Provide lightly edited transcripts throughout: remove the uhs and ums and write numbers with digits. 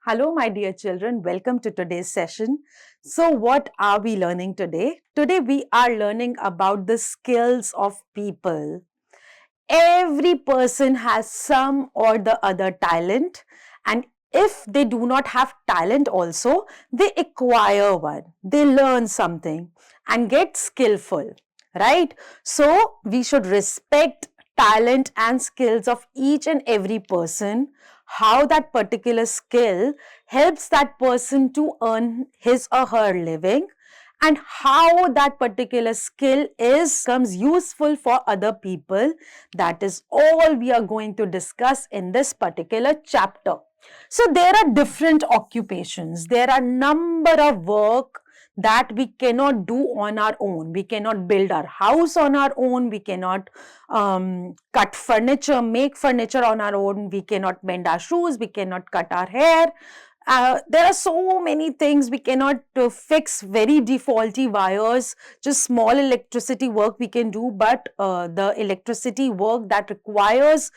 Hello, my dear children. Welcome to today's session. So, what are we learning today? Today, we are learning about the skills of people. Every person has some or the other talent, and if they do not have talent, also they acquire one, they learn something and get skillful, right? So, we should respect talent and skills of each and every person, how that particular skill helps that person to earn his or her living, and how that particular skill is comes useful for other people. That is all we are going to discuss in this particular chapter. So there are different occupations, there are number of work that we cannot do on our own. We cannot build our house on our own, we cannot cut furniture, make furniture on our own, we cannot mend our shoes, we cannot cut our hair. There are so many things we cannot fix, very defaulty wires, just small electricity work we can do, but the electricity work that requires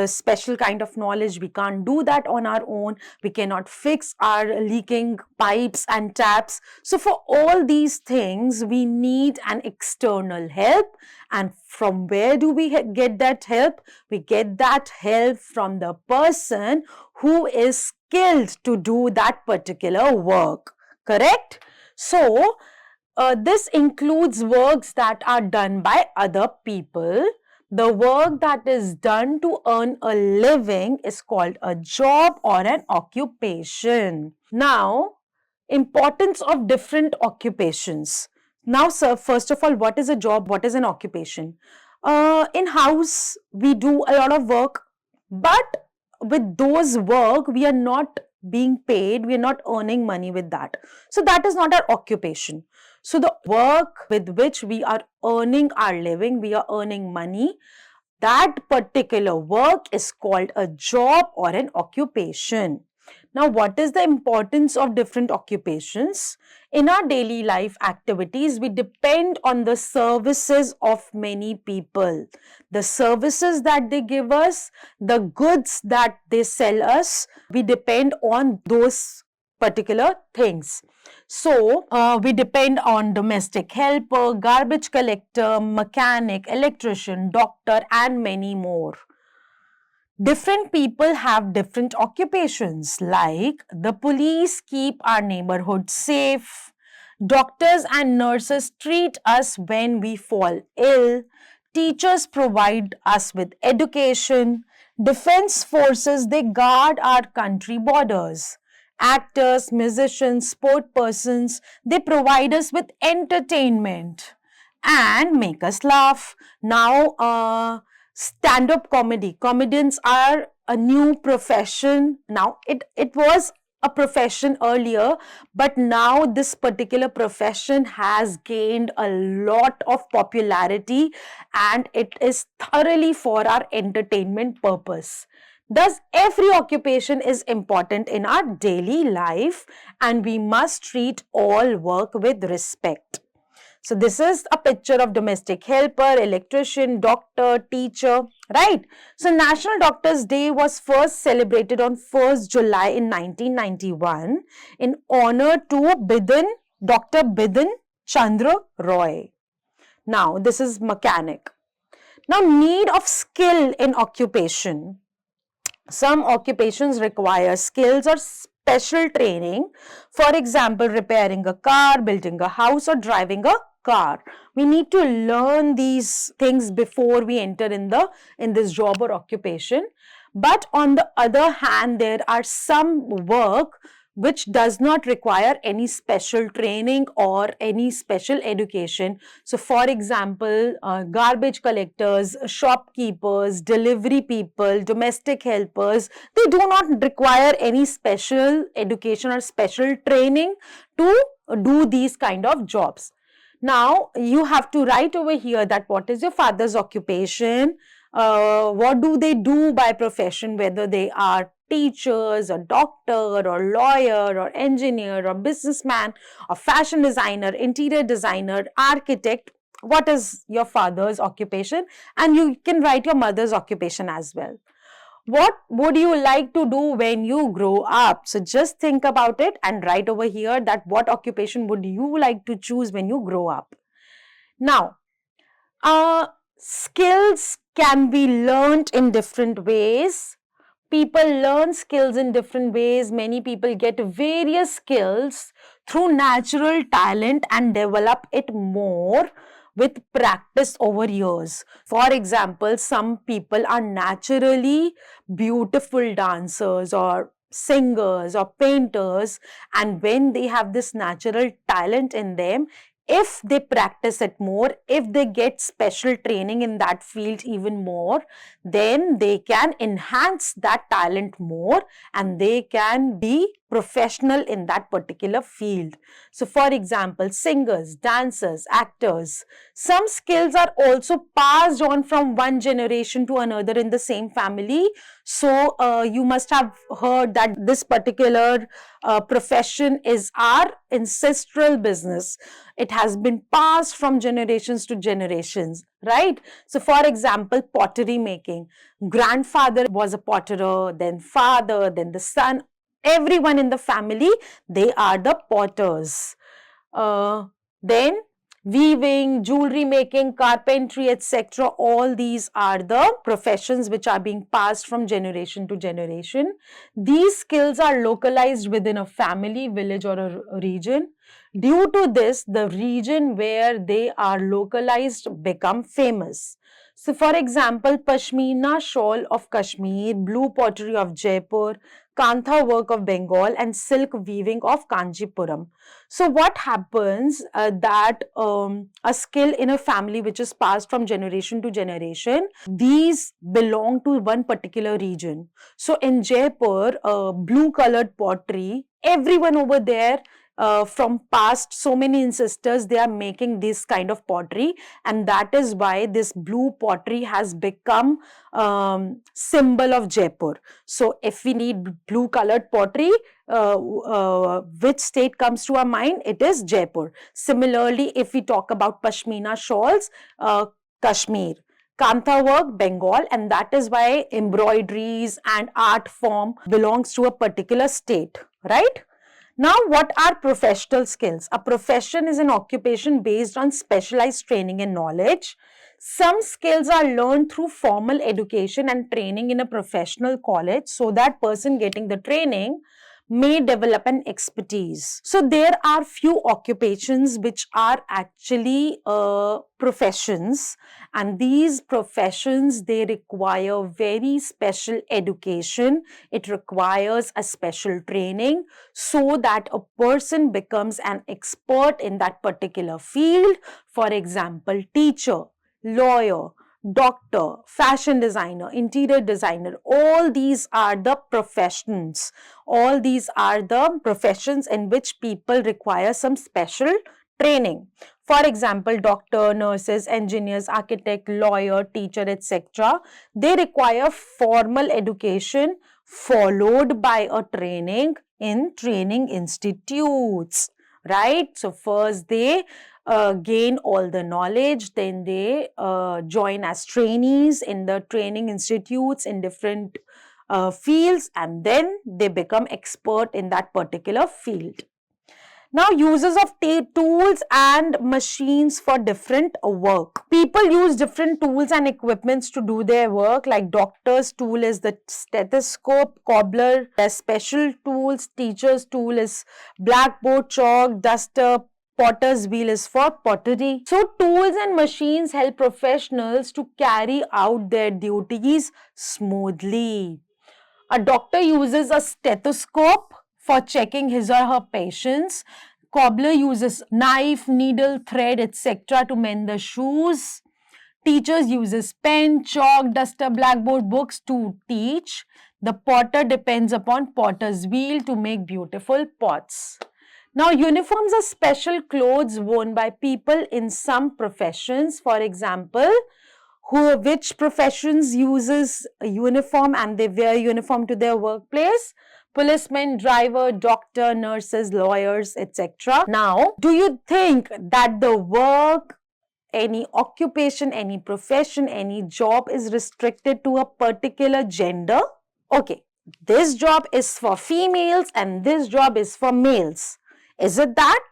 special kind of knowledge, we can't do that on our own. We cannot fix our leaking pipes and taps. So for all these things, we need an external help. And from where do we get that help? We get that help from the person who is skilled to do that particular work, correct? So, this includes works that are done by other people. The work that is done to earn a living is called a job or an occupation. Now, importance of different occupations. Now, sir, first of all, what is a job? What is an occupation? In house, we do a lot of work, but with those work, we are not being paid, we are not earning money with that. So that is not our occupation. So the work with which we are earning our living, we are earning money, that particular work is called a job or an occupation. Now, what is the importance of different occupations? In our daily life activities, we depend on the services of many people. The services that they give us, the goods that they sell us, we depend on those particular things. So, we depend on domestic helper, garbage collector, mechanic, electrician, doctor, and many more. Different people have different occupations, like the police keep our neighborhood safe, doctors and nurses treat us when we fall ill, teachers provide us with education, defense forces they guard our country borders, actors, musicians, sport persons they provide us with entertainment and make us laugh. Now, stand-up comedy. Comedians are a new profession. Now, it was a profession earlier, but now this particular profession has gained a lot of popularity and it is thoroughly for our entertainment purpose. Thus, every occupation is important in our daily life and we must treat all work with respect. So this is a picture of domestic helper, electrician, doctor, teacher, right? So National Doctors Day was first celebrated on 1st July in 1991 in honor to Dr. Bidhan Chandra Roy. Now this is mechanic. Now need of skill in occupation. Some occupations require skills or special training. For example, repairing a car, building a house, or driving a car. We need to learn these things before we enter in this job or occupation. But on the other hand, there are some work which does not require any special training or any special education. So, for example, garbage collectors, shopkeepers, delivery people, domestic helpers, they do not require any special education or special training to do these kind of jobs. Now, you have to write over here that what is your father's occupation, what do they do by profession, whether they are teachers or doctor or lawyer or engineer or businessman or fashion designer, interior designer, architect. What is your father's occupation? And you can write your mother's occupation as well. What would you like to do when you grow up? So just think about it and write over here that what occupation would you like to choose when you grow up. Now, skills can be learned in different ways. People learn skills in different ways. Many people get various skills through natural talent and develop it more with practice over years. For example, some people are naturally beautiful dancers or singers or painters, and when they have this natural talent in them, if they practice it more, if they get special training in that field even more, then they can enhance that talent more and they can be professional in that particular field. So, for example, singers, dancers, actors, some skills are also passed on from one generation to another in the same family. So, you must have heard that this particular profession is our ancestral business. It has been passed from generations to generations, right? So, for example, pottery making. Grandfather was a potterer, then father, then the son. Everyone in the family, they are the potters. Then weaving, jewelry making, carpentry, etc. All these are the professions which are being passed from generation to generation. These skills are localized within a family, village, or a region. Due to this, the region where they are localized become famous. So, for example, Pashmina shawl of Kashmir, blue pottery of Jaipur, Kantha work of Bengal, and silk weaving of Kanjipuram. So, what happens that a skill in a family which is passed from generation to generation, these belong to one particular region. So, in Jaipur, blue colored pottery, everyone over there from past so many ancestors, they are making this kind of pottery, and that is why this blue pottery has become symbol of Jaipur. So if we need blue colored pottery, which state comes to our mind? It is Jaipur. Similarly, if we talk about Pashmina shawls, Kashmir. Kantha work, Bengal, and that is why embroideries and art form belongs to a particular state, right? Now, what are professional skills? A profession is an occupation based on specialized training and knowledge. Some skills are learned through formal education and training in a professional college, so that person getting the training may develop an expertise. So there are few occupations which are actually professions, and these professions, they require very special education. It requires a special training so that a person becomes an expert in that particular field. For example, teacher, lawyer, doctor, fashion designer, interior designer, all these are the professions. All these are the professions in which people require some special training. For example, doctor, nurses, engineers, architect, lawyer, teacher, etc. They require formal education followed by a training in training institutes, right? So first they gain all the knowledge, then they join as trainees in the training institutes in different fields, and then they become expert in that particular field. Now, uses of tools and machines for different work. People use different tools and equipments to do their work. Like doctor's tool is the stethoscope, cobbler has special tools, teacher's tool is blackboard, chalk, duster, potter's wheel is for pottery. So, tools and machines help professionals to carry out their duties smoothly. A doctor uses a stethoscope for checking his or her patients. Cobbler uses knife, needle, thread, etc. to mend the shoes. Teachers uses pen, chalk, duster, blackboard, books to teach. The potter depends upon potter's wheel to make beautiful pots. Now, uniforms are special clothes worn by people in some professions. For example, which professions uses a uniform and they wear uniform to their workplace? Policemen, driver, doctor, nurses, lawyers, etc. Now, do you think that the work, any occupation, any profession, any job is restricted to a particular gender? Okay, this job is for females and this job is for males. Is it that?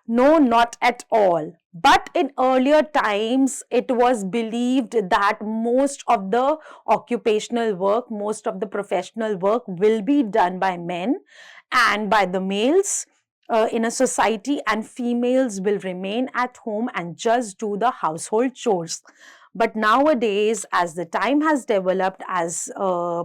No, not at all. But in earlier times, it was believed that most of the occupational work, most of the professional work will be done by men and by the males in a society, and females will remain at home and just do the household chores. But nowadays, as the time has developed, as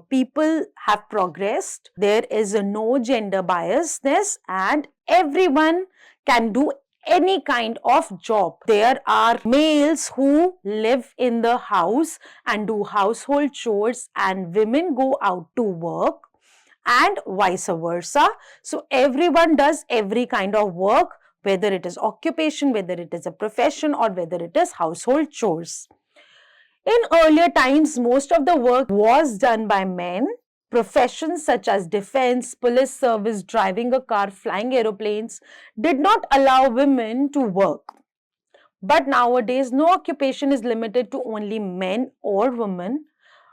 people have progressed, there is a no gender biasness and everyone can do any kind of job. There are males who live in the house and do household chores, and women go out to work, and vice versa. So everyone does every kind of work, whether it is occupation, whether it is a profession, or whether it is household chores. In earlier times, most of the work was done by men. Professions such as defense, police service, driving a car, flying aeroplanes did not allow women to work. But nowadays, no occupation is limited to only men or women.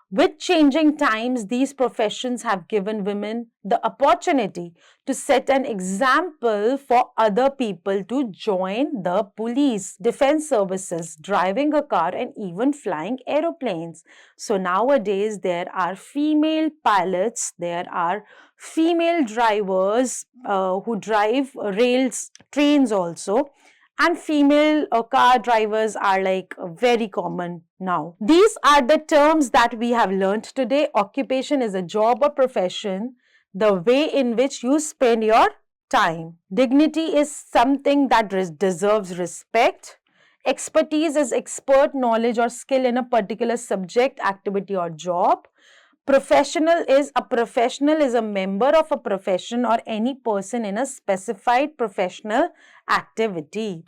With changing times, these professions have given women the opportunity to set an example for other people to join the police, defense services, driving a car, and even flying aeroplanes. So nowadays, there are female pilots, there are female drivers who drive rails, trains also, and female car drivers are like very common now. These are the terms that we have learned today. Occupation is a job or profession, the way in which you spend your time. Dignity is something that deserves respect. Expertise is expert knowledge or skill in a particular subject, activity, or job. Professional is a member of a profession or any person in a specified professional activity.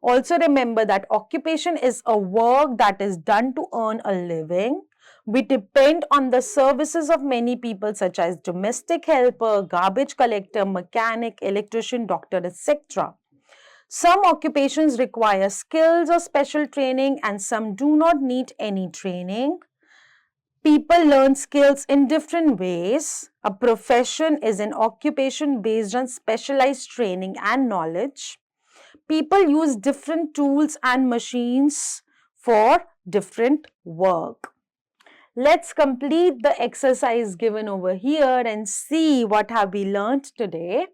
Also remember that occupation is a work that is done to earn a living. We depend on the services of many people such as domestic helper, garbage collector, mechanic, electrician, doctor, etc. Some occupations require skills or special training and some do not need any training. People learn skills in different ways. A profession is an occupation based on specialized training and knowledge. People use different tools and machines for different work. Let's complete the exercise given over here and see what have we learned today.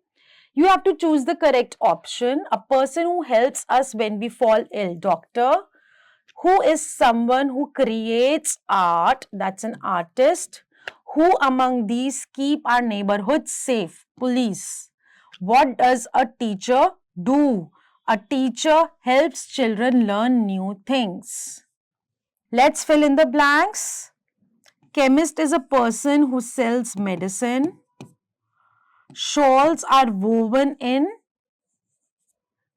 You have to choose the correct option. A person who helps us when we fall ill. Doctor. Who is someone who creates art? That's an artist. Who among these keep our neighborhood safe? Police. What does a teacher do? A teacher helps children learn new things. Let's fill in the blanks. Chemist is a person who sells medicine. Shawls are woven in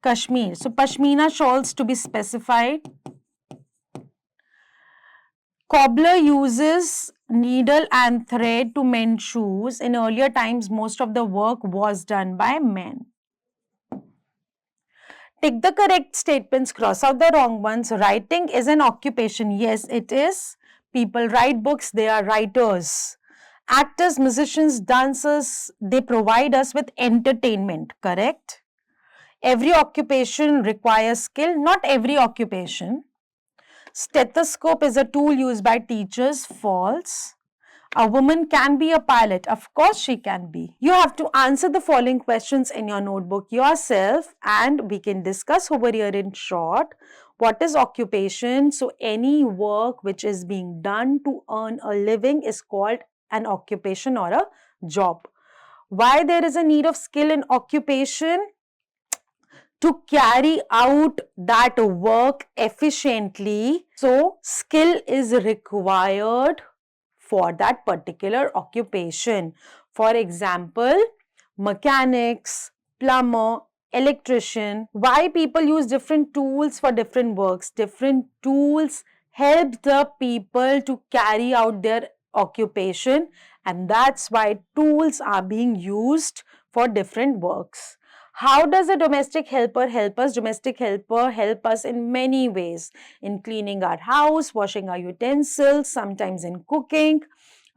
Kashmir. So, Pashmina shawls to be specified. Cobbler uses needle and thread to mend shoes. In earlier times, most of the work was done by men. Tick the correct statements, cross out the wrong ones. Writing is an occupation. Yes, it is. People write books, they are writers. Actors, musicians, dancers, they provide us with entertainment, correct? Every occupation requires skill, not every occupation. Stethoscope is a tool used by teachers. False. A woman can be a pilot. Of course she can be. You have to answer the following questions in your notebook yourself and we can discuss over here in short. What is occupation? So any work which is being done to earn a living is called an occupation or a job. Why there is a need of skill in occupation? To carry out that work efficiently. So, skill is required for that particular occupation. For example, mechanics, plumber, electrician. Why people use different tools for different works? Different tools help the people to carry out their occupation, and that's why tools are being used for different works. How does a domestic helper help us? Domestic helper help us in many ways, in cleaning our house, washing our utensils, sometimes in cooking.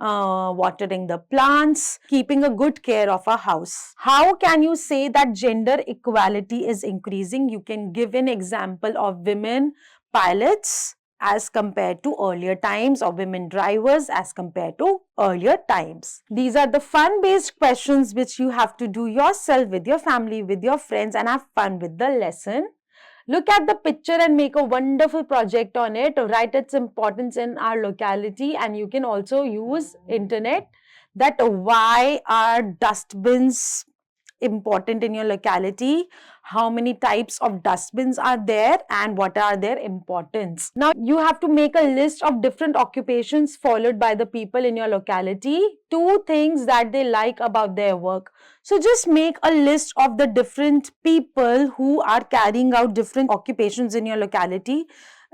watering the plants, keeping a good care of a house. How can you say that gender equality is increasing? You can give an example of women pilots as compared to earlier times, or women drivers as compared to earlier times. These are the fun-based questions which you have to do yourself with your family, with your friends, and have fun with the lesson. Look at the picture and make a wonderful project on it. Write its importance in our locality, and you can also use internet that why are dustbins important in your locality, how many types of dustbins are there, and what are their importance. Now you have to make a list of different occupations followed by the people in your locality, 2 things that they like about their work. So just make a list of the different people who are carrying out different occupations in your locality.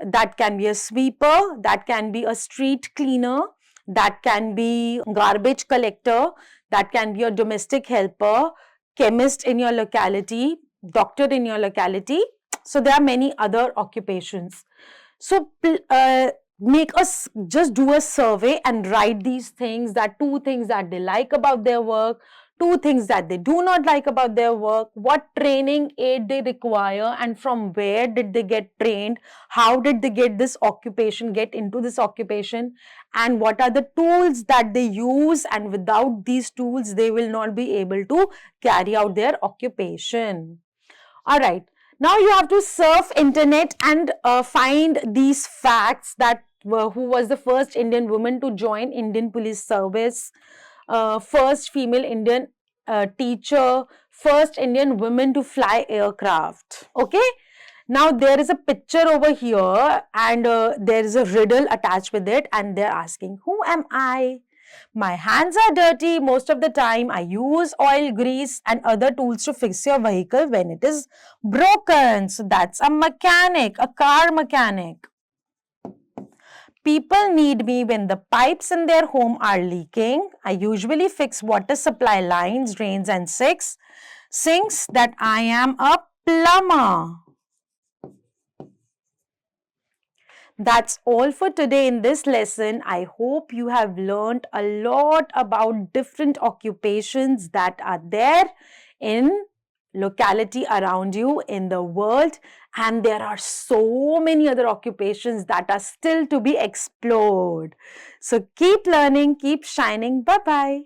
That can be a sweeper, that can be a street cleaner, that can be garbage collector, that can be a domestic helper, chemist in your locality, doctor in your locality. So there are many other occupations. So make us just do a survey and write these things, that 2 things that they like about their work, 2 things that they do not like about their work, what training aid they require, and from where did they get trained, how did they get this occupation, get into this occupation, and what are the tools that they use, and without these tools they will not be able to carry out their occupation. All right. Now you have to surf internet and find these facts, that who was the first Indian woman to join Indian police service, first female Indian teacher, first Indian woman to fly aircraft. Okay. Now there is a picture over here, and there is a riddle attached with it, and they're asking, who am I? My hands are dirty most of the time. I use oil, grease and other tools to fix your vehicle when it is broken. So that's a mechanic, a car mechanic. People need me when the pipes in their home are leaking. I usually fix water supply lines, drains and sinks. That I am a plumber. That's all for today in this lesson. I hope you have learned a lot about different occupations that are there in locality around you in the world, and there are so many other occupations that are still to be explored. So keep learning, keep shining. Bye-bye.